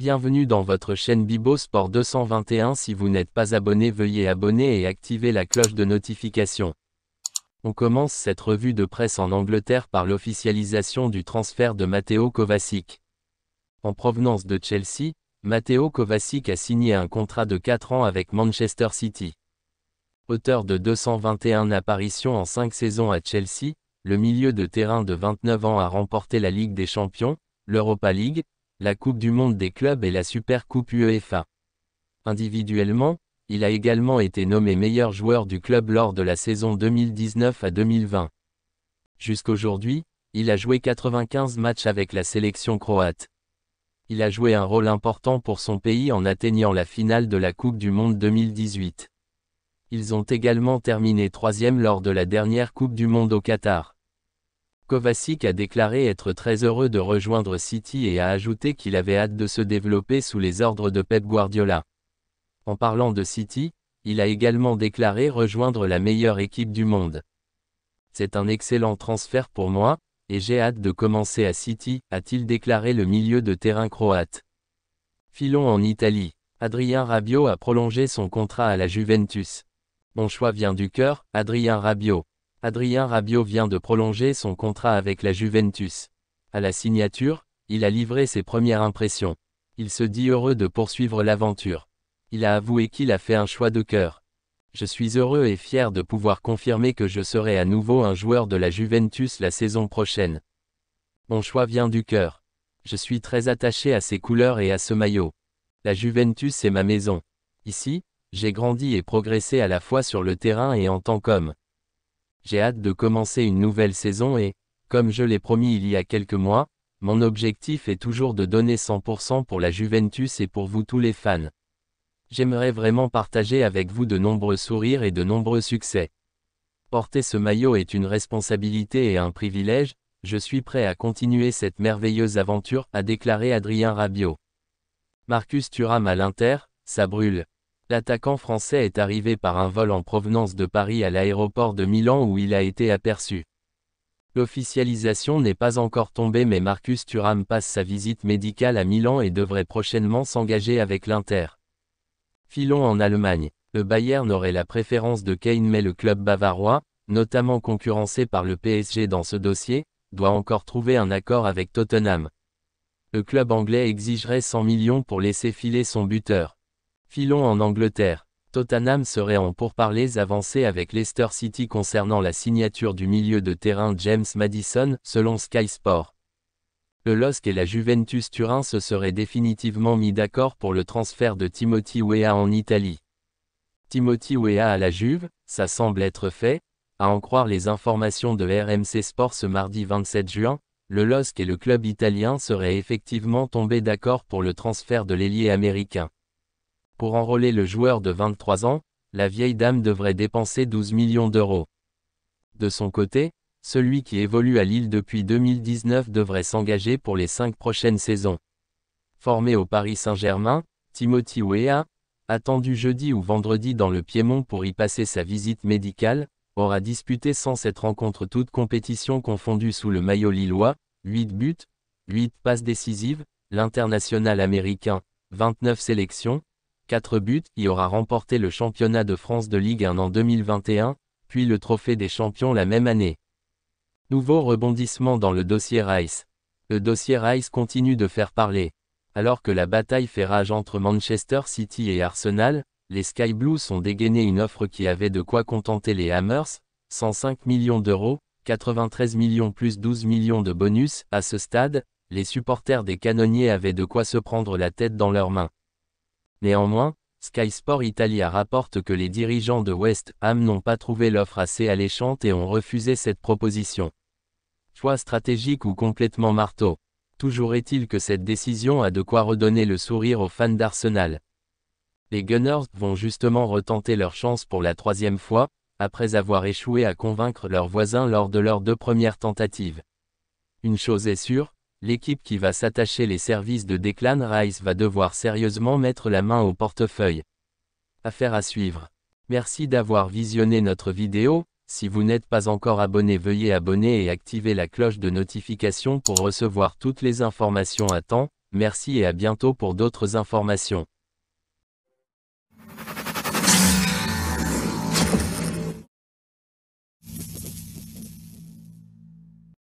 Bienvenue dans votre chaîne Bibo Sport 221. Si vous n'êtes pas abonné, veuillez abonner et activer la cloche de notification. On commence cette revue de presse en Angleterre par l'officialisation du transfert de Mateo Kovacic. En provenance de Chelsea, Mateo Kovacic a signé un contrat de 4 ans avec Manchester City. Auteur de 221 apparitions en 5 saisons à Chelsea, le milieu de terrain de 29 ans a remporté la Ligue des Champions, l'Europa League, la Coupe du Monde des clubs et la Super Coupe UEFA. Individuellement, il a également été nommé meilleur joueur du club lors de la saison 2019 à 2020. Jusqu'aujourd'hui, il a joué 95 matchs avec la sélection croate. Il a joué un rôle important pour son pays en atteignant la finale de la Coupe du Monde 2018. Ils ont également terminé 3e lors de la dernière Coupe du Monde au Qatar. Kovacic a déclaré être très heureux de rejoindre City et a ajouté qu'il avait hâte de se développer sous les ordres de Pep Guardiola. En parlant de City, il a également déclaré rejoindre la meilleure équipe du monde. C'est un excellent transfert pour moi, et j'ai hâte de commencer à City, a-t-il déclaré le milieu de terrain croate. Filons en Italie. Adrien Rabiot a prolongé son contrat à la Juventus. Mon choix vient du cœur, Adrien Rabiot. Adrien Rabiot vient de prolonger son contrat avec la Juventus. À la signature, il a livré ses premières impressions. Il se dit heureux de poursuivre l'aventure. Il a avoué qu'il a fait un choix de cœur. Je suis heureux et fier de pouvoir confirmer que je serai à nouveau un joueur de la Juventus la saison prochaine. Mon choix vient du cœur. Je suis très attaché à ses couleurs et à ce maillot. La Juventus est ma maison. Ici, j'ai grandi et progressé à la fois sur le terrain et en tant qu'homme. J'ai hâte de commencer une nouvelle saison et, comme je l'ai promis il y a quelques mois, mon objectif est toujours de donner 100% pour la Juventus et pour vous tous les fans. J'aimerais vraiment partager avec vous de nombreux sourires et de nombreux succès. Porter ce maillot est une responsabilité et un privilège, je suis prêt à continuer cette merveilleuse aventure, a déclaré Adrien Rabiot. Marcus Thuram à l'Inter, ça brûle. L'attaquant français est arrivé par un vol en provenance de Paris à l'aéroport de Milan où il a été aperçu. L'officialisation n'est pas encore tombée mais Marcus Thuram passe sa visite médicale à Milan et devrait prochainement s'engager avec l'Inter. Filons en Allemagne. Le Bayern aurait la préférence de Kane mais le club bavarois, notamment concurrencé par le PSG dans ce dossier, doit encore trouver un accord avec Tottenham. Le club anglais exigerait 100 millions pour laisser filer son buteur. Filons en Angleterre. Tottenham serait en pourparlers avancés avec Leicester City concernant la signature du milieu de terrain James Maddison, selon Sky Sport. Le LOSC et la Juventus Turin se seraient définitivement mis d'accord pour le transfert de Timothy Weah en Italie. Timothy Weah à la Juve, ça semble être fait, à en croire les informations de RMC Sport ce mardi 27 juin, le LOSC et le club italien seraient effectivement tombés d'accord pour le transfert de l'ailier américain. Pour enrôler le joueur de 23 ans, la vieille dame devrait dépenser 12 millions d'euros. De son côté, celui qui évolue à Lille depuis 2019 devrait s'engager pour les 5 prochaines saisons. Formé au Paris Saint-Germain, Timothy Weah, attendu jeudi ou vendredi dans le Piémont pour y passer sa visite médicale, aura disputé sans cette rencontre toutes compétitions confondues sous le maillot lillois, 8 buts, 8 passes décisives, l'international américain, 29 sélections, 4 buts, y aura remporté le championnat de France de Ligue 1 en 2021, puis le trophée des champions la même année. Nouveau rebondissement dans le dossier Rice. Le dossier Rice continue de faire parler. Alors que la bataille fait rage entre Manchester City et Arsenal, les Sky Blues ont dégainé une offre qui avait de quoi contenter les Hammers, 105 millions d'euros, 93 millions plus 12 millions de bonus. À ce stade, les supporters des Canonniers avaient de quoi se prendre la tête dans leurs mains. Néanmoins, Sky Sport Italia rapporte que les dirigeants de West Ham n'ont pas trouvé l'offre assez alléchante et ont refusé cette proposition. Choix stratégique ou complètement marteau. Toujours est-il que cette décision a de quoi redonner le sourire aux fans d'Arsenal. Les Gunners vont justement retenter leur chance pour la 3e fois, après avoir échoué à convaincre leurs voisins lors de leurs 2 premières tentatives. Une chose est sûre, l'équipe qui va s'attacher les services de Declan Rice va devoir sérieusement mettre la main au portefeuille. Affaire à suivre. Merci d'avoir visionné notre vidéo. Si vous n'êtes pas encore abonné, veuillez abonner et activer la cloche de notification pour recevoir toutes les informations à temps. Merci et à bientôt pour d'autres informations.